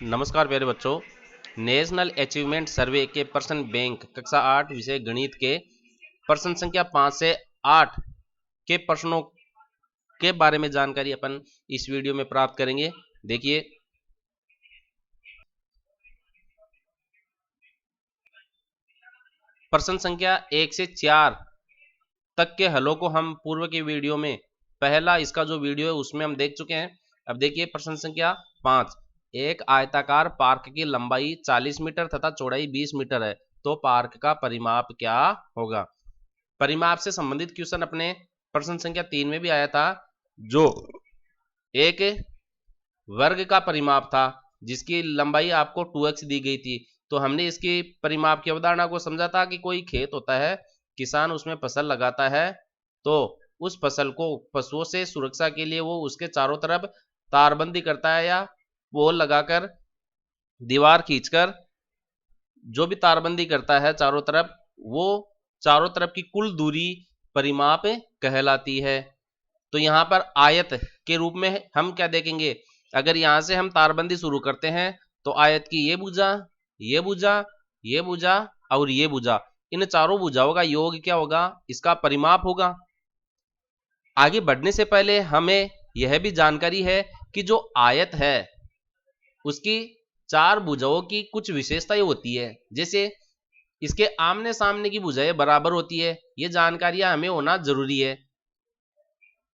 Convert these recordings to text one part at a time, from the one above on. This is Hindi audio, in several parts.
नमस्कार प्यारे बच्चों। नेशनल अचीवमेंट सर्वे के प्रश्न बैंक कक्षा 8 विषय गणित के प्रश्न संख्या 5 से 8 के प्रश्नों के बारे में जानकारी अपन इस वीडियो में प्राप्त करेंगे। देखिए, प्रश्न संख्या 1 से 4 तक के हलों को हम पूर्व के वीडियो में पहला इसका जो वीडियो है उसमें हम देख चुके हैं। अब देखिए प्रश्न संख्या 5। एक आयताकार पार्क की लंबाई 40 मीटर तथा चौड़ाई 20 मीटर है, तो पार्क का परिमाप क्या होगा। परिमाप से संबंधित क्वेश्चन अपने प्रश्न संख्या 3 में भी आया था, जो एक वर्ग का परिमाप था जिसकी लंबाई आपको 2x दी गई थी। तो हमने इसकी परिमाप की अवधारणा को समझा था कि कोई खेत होता है, किसान उसमें फसल लगाता है, तो उस फसल को पशुओं से सुरक्षा के लिए वो उसके चारों तरफ तारबंदी करता है या पोल लगाकर दीवार खींचकर जो भी तारबंदी करता है चारों तरफ, वो चारों तरफ की कुल दूरी परिमाप कहलाती है। तो यहाँ पर आयत के रूप में हम क्या देखेंगे, अगर यहाँ से हम तारबंदी शुरू करते हैं तो आयत की ये भुजा, ये भुजा, ये भुजा और ये भुजा, इन चारों भुजाओं का योग क्या होगा, इसका परिमाप होगा। आगे बढ़ने से पहले हमें यह भी जानकारी है कि जो आयत है उसकी चार भुजाओं की कुछ विशेषताएं होती है, जैसे इसके आमने सामने की भुजाएं बराबर होती है। ये जानकारियां हमें होना जरूरी है,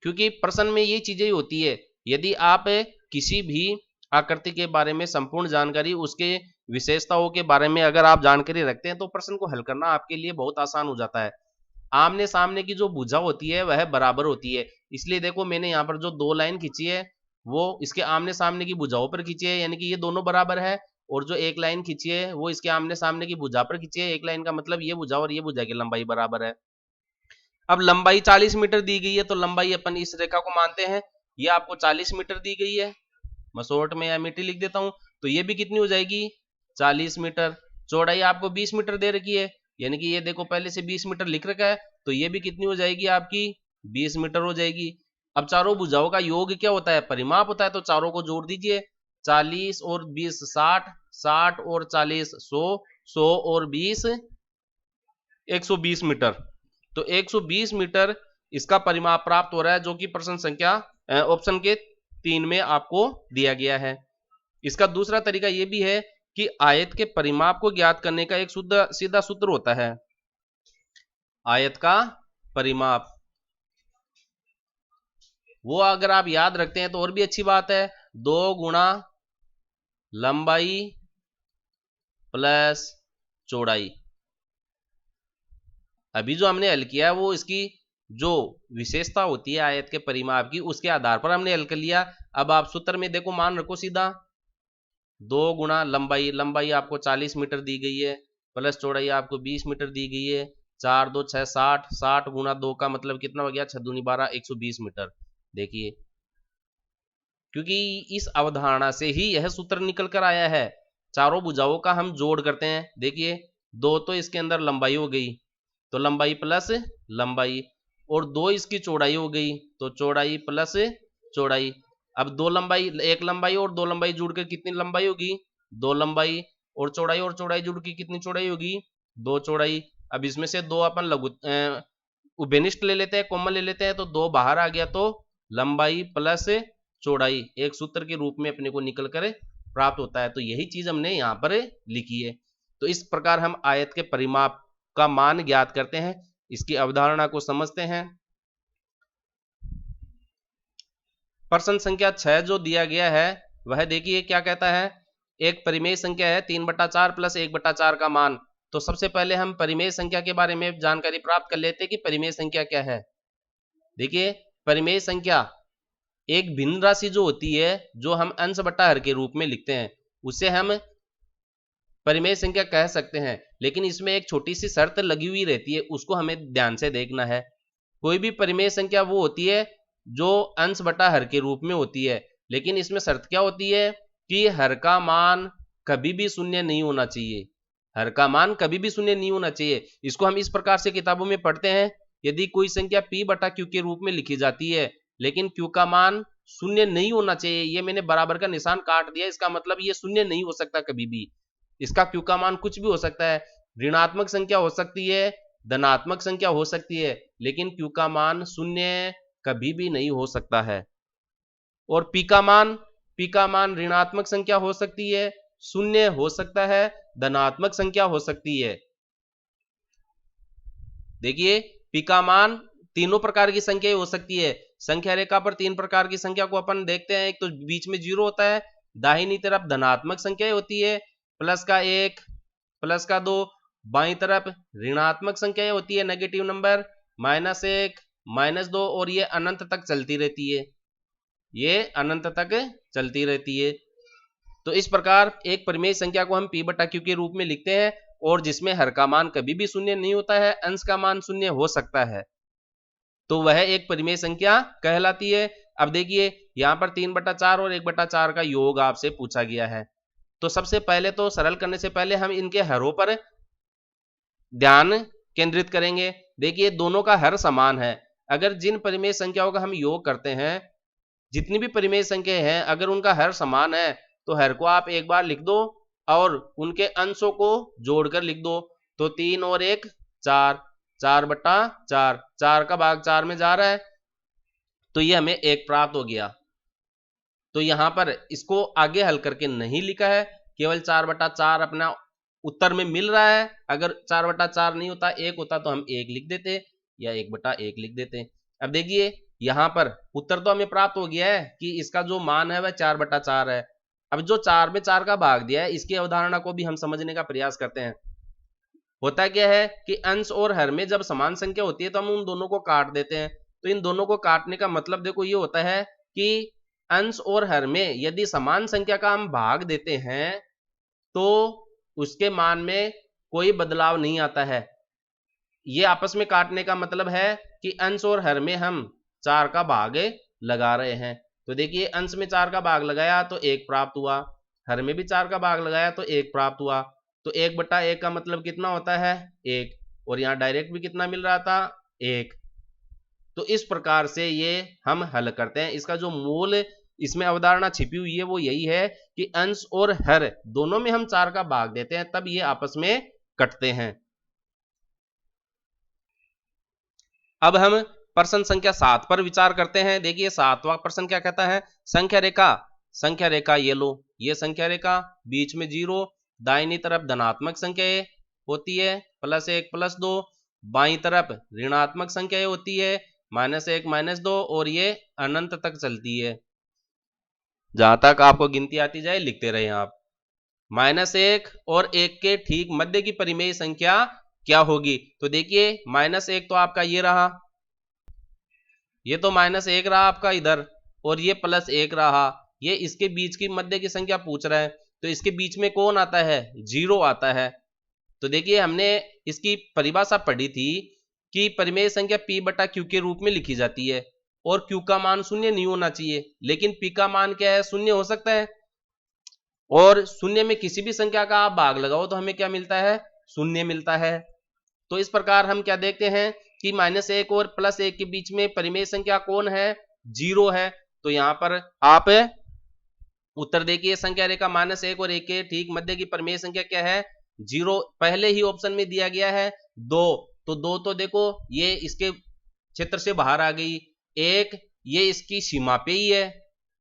क्योंकि प्रश्न में ये चीजें होती है। यदि आप किसी भी आकृति के बारे में संपूर्ण जानकारी, उसके विशेषताओं के बारे में अगर आप जानकारी रखते हैं तो प्रश्न को हल करना आपके लिए बहुत आसान हो जाता है। आमने सामने की जो भुजा होती है वह बराबर होती है, इसलिए देखो मैंने यहाँ पर जो दो लाइन खींची है वो इसके आमने सामने की भुजाओं पर खींची है, यानी कि ये दोनों बराबर है। और जो एक लाइन खींची है वो इसके आमने सामने की भुजा पर खींची है। एक लाइन का मतलब ये भुजा और ये भुजा की लंबाई बराबर है। अब लंबाई 40 मीटर दी गई है, तो लंबाई अपन इस रेखा को मानते हैं, ये आपको 40 मीटर दी गई है। मैं शॉर्ट में या मीटर लिख देता हूं, तो ये भी कितनी हो जाएगी, 40 मीटर। चौड़ाई आपको 20 मीटर दे रखी है, यानी कि ये देखो पहले से 20 मीटर लिख रखा है, तो ये भी कितनी हो जाएगी आपकी, 20 मीटर हो जाएगी। अब चारों भुजाओं का योग क्या होता है, परिमाप होता है, तो चारों को जोड़ दीजिए। 40 और 20 60, 60 और 40 100, 100 और 20 120 मीटर। तो 120 मीटर इसका परिमाप प्राप्त हो रहा है, जो कि प्रश्न संख्या ऑप्शन के 3 में आपको दिया गया है। इसका दूसरा तरीका यह भी है कि आयत के परिमाप को ज्ञात करने का एक सीधा सूत्र होता है। आयत का परिमाप वो अगर आप याद रखते हैं तो और भी अच्छी बात है, 2 गुणा लंबाई प्लस चौड़ाई। अभी जो हमने हल किया वो इसकी जो विशेषता होती है आयत के परिमाप की, उसके आधार पर हमने हल कर लिया। अब आप सूत्र में देखो, मान रखो सीधा 2 गुणा लंबाई, लंबाई आपको 40 मीटर दी गई है, प्लस चौड़ाई आपको 20 मीटर दी गई है। 4 2 6 60, 60 गुणा 2 का मतलब कितना हो गया, 6 दूनी 12, 120 मीटर। देखिए, क्योंकि इस अवधारणा से ही यह सूत्र निकल कर आया है। चारों भुजाओं का हम जोड़ करते हैं, देखिए 2 तो इसके अंदर लंबाई हो गई, तो लंबाई प्लस लंबाई, और 2 इसकी चौड़ाई हो गई, तो चौड़ाई प्लस चौड़ाई। अब 2 लंबाई, एक लंबाई और 2 लंबाई जुड़कर कितनी लंबाई होगी, 2 लंबाई, और चौड़ाई जुड़ के कितनी चौड़ाई होगी, 2 चौड़ाई। अब इसमें से 2 अपन लघु उभयनिष्ठ ले लेते हैं, कॉमन ले लेते हैं, तो 2 बाहर आ गया, तो लंबाई प्लस चौड़ाई एक सूत्र के रूप में अपने को निकल कर प्राप्त होता है। तो यही चीज हमने यहां पर लिखी है। तो इस प्रकार हम आयत के परिमाप का मान ज्ञात करते हैं, इसकी अवधारणा को समझते हैं। प्रश्न संख्या 6 जो दिया गया है वह देखिए क्या कहता है। एक परिमेय संख्या है 3/4 प्लस 1/4 का मान। तो सबसे पहले हम परिमेय संख्या के बारे में जानकारी प्राप्त कर लेते हैं कि परिमेय संख्या क्या है। देखिए, परिमेय संख्या एक भिन्न राशि जो होती है, जो हम अंश बटा हर के रूप में लिखते हैं, उसे हम परिमेय संख्या कह सकते हैं। लेकिन इसमें एक छोटी सी शर्त लगी हुई रहती है, उसको हमें ध्यान से देखना है। कोई भी परिमेय संख्या वो होती है जो अंश बटा हर के रूप में होती है, लेकिन इसमें शर्त क्या होती है कि हर का मान कभी भी शून्य नहीं होना चाहिए। हर का मान कभी भी शून्य नहीं होना चाहिए। इसको हम इस प्रकार से किताबों में पढ़ते हैं, यदि कोई संख्या p बटा q के रूप में लिखी जाती है, लेकिन q का मान शून्य नहीं होना चाहिए। ये मैंने बराबर का निशान काट दिया, इसका मतलब ये शून्य नहीं हो सकता कभी भी। इसका क्यू का मान कुछ भी हो सकता है, ऋणात्मक संख्या हो सकती है, धनात्मक संख्या हो सकती है, लेकिन क्यू का मान शून्य कभी भी नहीं हो सकता है। और पी का मान ऋणात्मक संख्या हो सकती है, शून्य हो सकता है, धनात्मक संख्या हो सकती है। देखिए पी का मान तीनों प्रकार की संख्या हो सकती है। संख्या रेखा पर तीन प्रकार की संख्या को अपन देखते हैं। एक तो बीच में जीरो होता है, दाहिनी तरफ धनात्मक संख्या होती है, प्लस का 1, प्लस का 2, बाईं तरफ ऋणात्मक संख्या होती है, नेगेटिव नंबर, -1, -2, और ये अनंत तक चलती रहती है, ये अनंत तक चलती रहती है। तो इस प्रकार एक परिमेय संख्या को हम p बटा q के रूप में लिखते हैं, और जिसमें हर का मान कभी भी शून्य नहीं होता है, अंश का मान शून्य हो सकता है, तो वह एक परिमेय संख्या कहलाती है। अब देखिए यहां पर 3/4 और 1/4 का योग आपसे पूछा गया है। तो सबसे पहले तो सरल करने से पहले हम इनके हरों पर ध्यान केंद्रित करेंगे। देखिए दोनों का हर समान है। अगर जिन परिमेय संख्याओं का हम योग करते हैं, जितनी भी परिमेय संख्या हैं, अगर उनका हर समान है तो हर को आप एक बार लिख दो और उनके अंशों को जोड़कर लिख दो। तो 3 और 1 4, 4/4, 4 का भाग 4 में जा रहा है, तो ये हमें 1 प्राप्त हो गया। तो यहां पर इसको आगे हल करके नहीं लिखा है, केवल 4/4 अपना उत्तर में मिल रहा है। अगर 4/4 नहीं होता, 1 होता, तो हम 1 लिख देते या 1/1 लिख देते। अब देखिए यहां पर उत्तर तो हमें प्राप्त हो गया है कि इसका जो मान है वह 4/4 है। अब जो 4 में 4 का भाग दिया है, इसकी अवधारणा को भी हम समझने का प्रयास करते हैं। होता क्या है कि अंश और हर में जब समान संख्या होती है तो हम उन दोनों को काट देते हैं। तो इन दोनों को काटने का मतलब देखो ये होता है कि अंश और हर में यदि समान संख्या का हम भाग देते हैं तो उसके मान में कोई बदलाव नहीं आता है। ये आपस में काटने का मतलब है कि अंश और हर में हम 4 का भाग लगा रहे हैं। तो देखिए अंश में 4 का भाग लगाया तो 1 प्राप्त हुआ, हर में भी 4 का भाग लगाया तो 1 प्राप्त हुआ। तो 1/1 का मतलब कितना होता है, 1, और यहाँ डायरेक्ट भी कितना मिल रहा था, 1। तो इस प्रकार से ये हम हल करते हैं। इसका जो मूल इसमें अवधारणा छिपी हुई है वो यही है कि अंश और हर दोनों में हम 4 का भाग देते हैं, तब ये आपस में कटते हैं। अब हम प्रश्न संख्या 7 पर विचार करते हैं। देखिए 7वां प्रश्न क्या कहता है, संख्या रेखा ये लो, ये संख्या रेखा, बीच में जीरो, दाहिनी तरफ धनात्मक संख्या होती है, +1 +2, बाईं तरफ ऋणात्मक संख्या होती है, -1 -2, और ये अनंत तक चलती है। जहां तक आपको गिनती आती जाए लिखते रहे आप। -1 और 1 के ठीक मध्य की परिमेय संख्या क्या होगी। तो देखिए -1 तो आपका ये रहा, ये तो -1 रहा आपका इधर, और ये +1 रहा, ये इसके बीच की मध्य की संख्या पूछ रहा है। तो इसके बीच में कौन आता है, 0 आता है। तो देखिए हमने इसकी परिभाषा पढ़ी थी कि परिमेय संख्या p बटा q के रूप में लिखी जाती है, और q का मान शून्य नहीं होना चाहिए, लेकिन p का मान क्या है, शून्य हो सकता है। और शून्य में किसी भी संख्या का आप भाग लगाओ तो हमें क्या मिलता है, शून्य मिलता है। तो इस प्रकार हम क्या देखते हैं कि -1 और +1 के बीच में परिमेय संख्या कौन है, 0 है। तो यहां पर आप उत्तर देखिए, संख्या रेखा -1 और 1 के ठीक मध्य की परिमेय संख्या क्या है, 0। पहले ही ऑप्शन में दिया गया है 2, तो 2 तो देखो ये इसके क्षेत्र से बाहर आ गई, 1 ये इसकी सीमा पे ही है।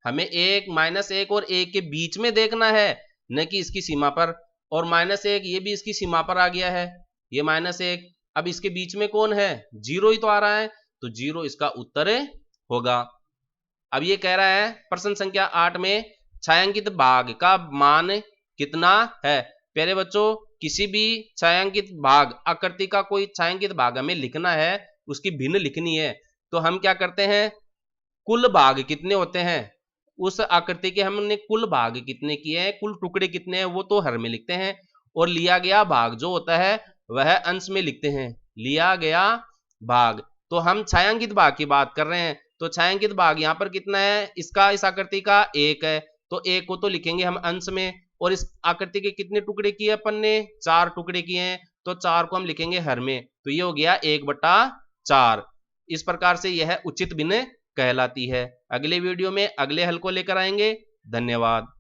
हमें -1 और 1 के बीच में देखना है, न कि इसकी सीमा पर। और -1 ये भी इसकी सीमा पर आ गया है, ये -1। अब इसके बीच में कौन है, 0 ही तो आ रहा है, तो 0 इसका उत्तर होगा। अब ये कह रहा है प्रश्न संख्या 8 में छायांकित भाग का मान कितना है। प्यारे बच्चों, किसी भी छायांकित भाग आकृति का कोई छायांकित भाग हमें लिखना है, उसकी भिन्न लिखनी है, तो हम क्या करते हैं, कुल भाग कितने होते हैं, उस आकृति के हमने कुल भाग कितने किए हैं, कुल टुकड़े कितने हैं, वो तो हर में लिखते हैं। और लिया गया भाग जो होता है वह अंश में लिखते हैं, लिया गया भाग। तो हम छायांकित भाग की बात कर रहे हैं, तो छायांकित भाग यहाँ पर कितना है, इसका इस आकृति का 1 है, तो 1 को तो लिखेंगे हम अंश में। और इस आकृति के कितने टुकड़े किए अपन ने, 4 टुकड़े किए हैं, तो 4 को हम लिखेंगे हर में। तो ये हो गया 1/4। इस प्रकार से यह उचित भिन्न कहलाती है। अगले वीडियो में अगले हल को लेकर आएंगे। धन्यवाद।